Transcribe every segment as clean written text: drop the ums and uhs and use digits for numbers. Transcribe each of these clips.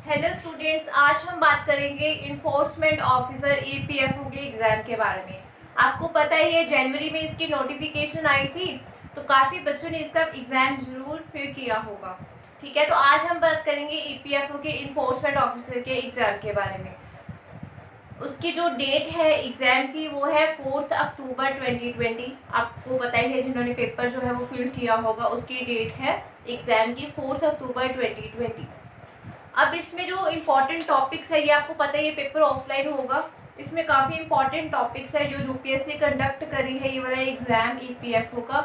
Hello students, आज हम बात करेंगे इन्फोर्समेंट ऑफिसर ईपीएफओ के एग्ज़ाम के बारे में। आपको पता ही है जनवरी में इसकी नोटिफिकेशन आई थी, तो काफ़ी बच्चों ने इसका एग्ज़ाम ज़रूर फिल किया होगा। ठीक है, तो आज हम बात करेंगे ईपीएफओ के इन्फोर्समेंट ऑफिसर के एग्ज़ाम के बारे में। उसकी जो डेट है एग्ज़ाम की वो है 4 अक्टूबर 2020। आपको पता ही है, जिन्होंने पेपर जो है वो फिल किया होगा, उसकी डेट है एग्ज़ाम की 4 अक्टूबर 2020। अब इसमें जो इम्पोर्टेंट टॉपिक्स है, ये आपको पता है ये पेपर ऑफलाइन होगा। इसमें काफ़ी इम्पोर्टेंट टॉपिक्स है जो यूपीएससी कंडक्ट करी है ये वाला एग्ज़ाम ईपीएफओ का।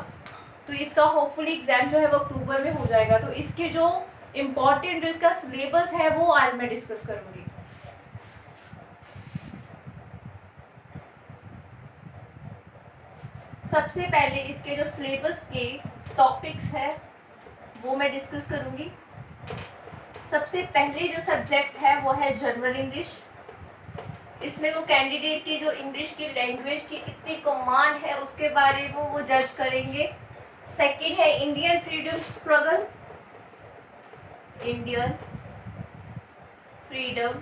तो इसका होपफुली एग्ज़ाम जो है वो अक्टूबर में हो जाएगा। तो इसके जो इम्पोर्टेंट जो इसका सिलेबस है वो आज मैं डिस्कस करूँगी। सबसे पहले इसके जो सिलेबस के टॉपिक्स है वो मैं डिस्कस करूँगी। सबसे पहले जो सब्जेक्ट है वो है जनरल इंग्लिश। इसमें वो कैंडिडेट की जो इंग्लिश की लैंग्वेज की कितनी कमांड है उसके बारे में वो जज करेंगे। सेकंड है Indian freedom struggle. Indian freedom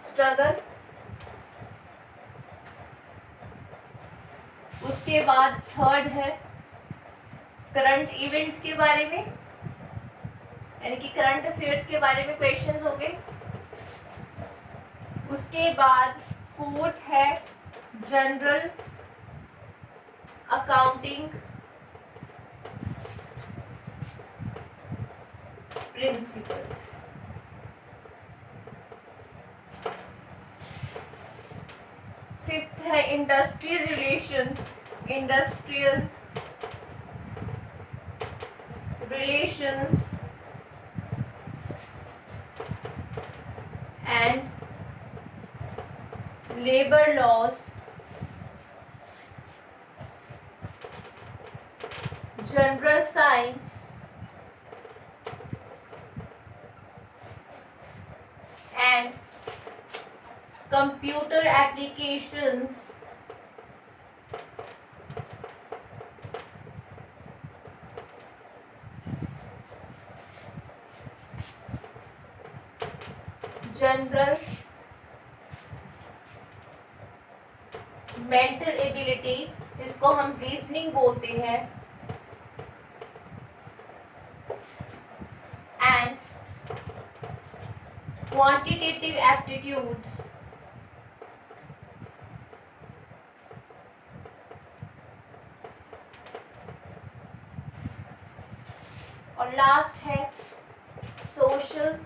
struggle. उसके बाद थर्ड है करंट इवेंट्स के बारे में, यानी कि करंट अफेयर्स के बारे में क्वेश्चंस होंगे। उसके बाद फोर्थ है जनरल अकाउंटिंग प्रिंसिपल्स। फिफ्थ है industrial relations. Industrial relations and labour laws. General science and computer applications. General mental ability, इसको हम रीजनिंग बोलते हैं, एंड क्वांटिटेटिव एप्टीट्यूड्स। और लास्ट है सोशल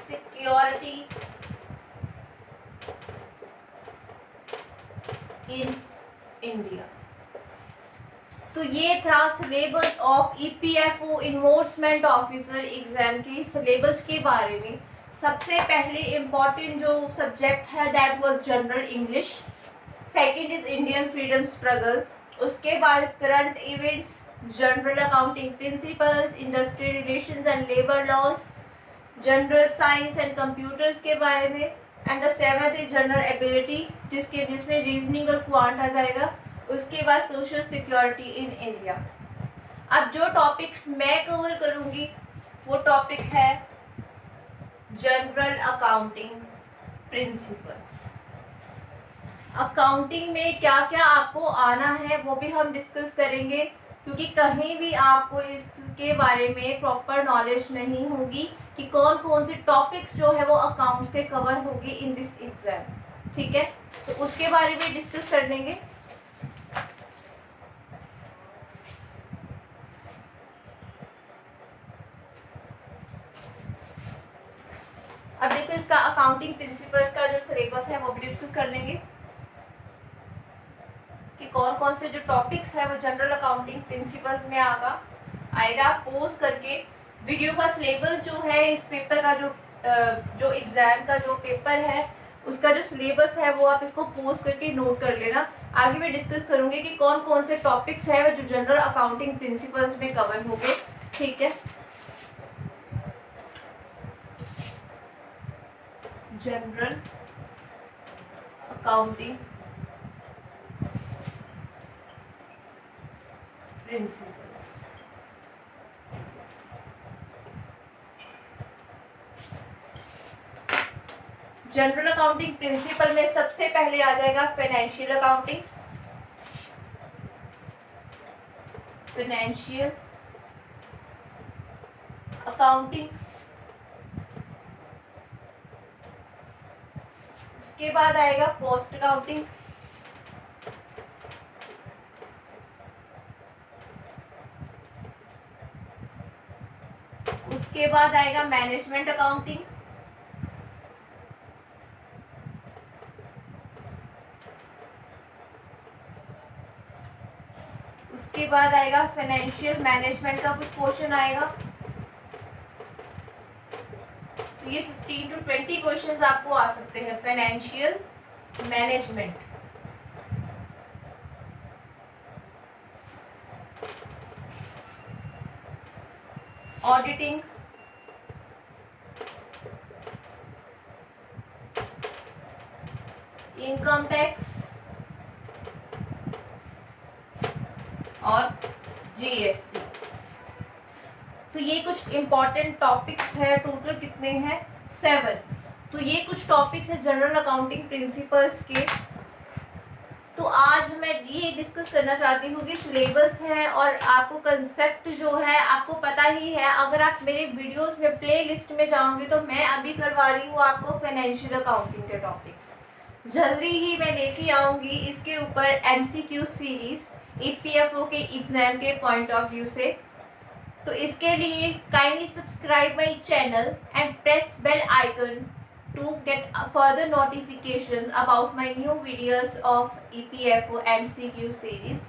सिक्योरिटी इन इंडिया। तो ये था syllabus of EPFO enforcement officer exam की सिलेबस के बारे में। सबसे पहले इम्पॉर्टेंट जो सब्जेक्ट है that was general English. Second is Indian freedom struggle. उसके बाद current events, general accounting principles, industrial relations and labour laws, general science and computers के बारे में, and the seventh is general ability जिसमें reasoning और quant आ जाएगा। उसके बाद सोशल सिक्योरिटी इन इंडिया। अब जो टॉपिक्स मैं कवर करूंगी वो टॉपिक है जनरल अकाउंटिंग प्रिंसिपल्स। अकाउंटिंग में क्या क्या आपको आना है वो भी हम डिस्कस करेंगे, क्योंकि कहीं भी आपको इसके बारे में प्रॉपर नॉलेज नहीं होगी कि कौन कौन से टॉपिक्स जो है वो अकाउंट्स के कवर होंगे इन दिस एग्जाम। ठीक है, तो उसके बारे में डिस्कस कर लेंगे। अब देखो, इसका अकाउंटिंग प्रिंसिपल्स का जो सिलेबस है वो भी डिस्कस कर लेंगे कि कौन कौन से जो टॉपिक्स है वो जनरल अकाउंटिंग प्रिंसिपल्स में आएगा। पोस्ट करके वीडियो का सिलेबस जो है इस पेपर का जो एग्जाम का जो पेपर है उसका जो सिलेबस है वो आप इसको पोस्ट करके नोट कर लेना। आगे मैं डिस्कस करूंगी कि कौन कौन से टॉपिक्स है वो जो जनरल अकाउंटिंग प्रिंसिपल्स में कवर होंगे। ठीक है, general accounting principles. General accounting principle में सबसे पहले आ जाएगा फाइनेंशियल अकाउंटिंग, फाइनेंशियल अकाउंटिंग। उसके बाद आएगा कॉस्ट अकाउंटिंग, उसके बाद आएगा मैनेजमेंट अकाउंटिंग, उसके बाद आएगा फाइनेंशियल मैनेजमेंट का कुछ क्वेश्चन आएगा। तो ये 15 to 20 क्वेश्चंस आपको आ सकते हैं financial management. Auditing, income tax और जीएसटी। तो ये कुछ इंपॉर्टेंट टॉपिक्स है, टोटल कितने हैं 7। तो ये कुछ टॉपिक्स है जनरल अकाउंटिंग प्रिंसिपल्स के। तो आज मैं ये डिस्कस करना चाहती हूँ कि सिलेबस है और आपको कंसेप्ट जो है आपको पता ही है। अगर आप मेरे वीडियोस में प्लेलिस्ट में जाओगे तो मैं अभी करवा रही हूँ आपको फाइनेंशियल अकाउंटिंग के टॉपिक्स। जल्दी ही मैं लेके आऊँगी इसके ऊपर एमसीक्यू सीरीज ईपीएफओ के एग्जाम के पॉइंट ऑफ व्यू से। तो इसके लिए kindly subscribe my channel and press bell icon to get further notifications about my new videos of EPFO MCQ series.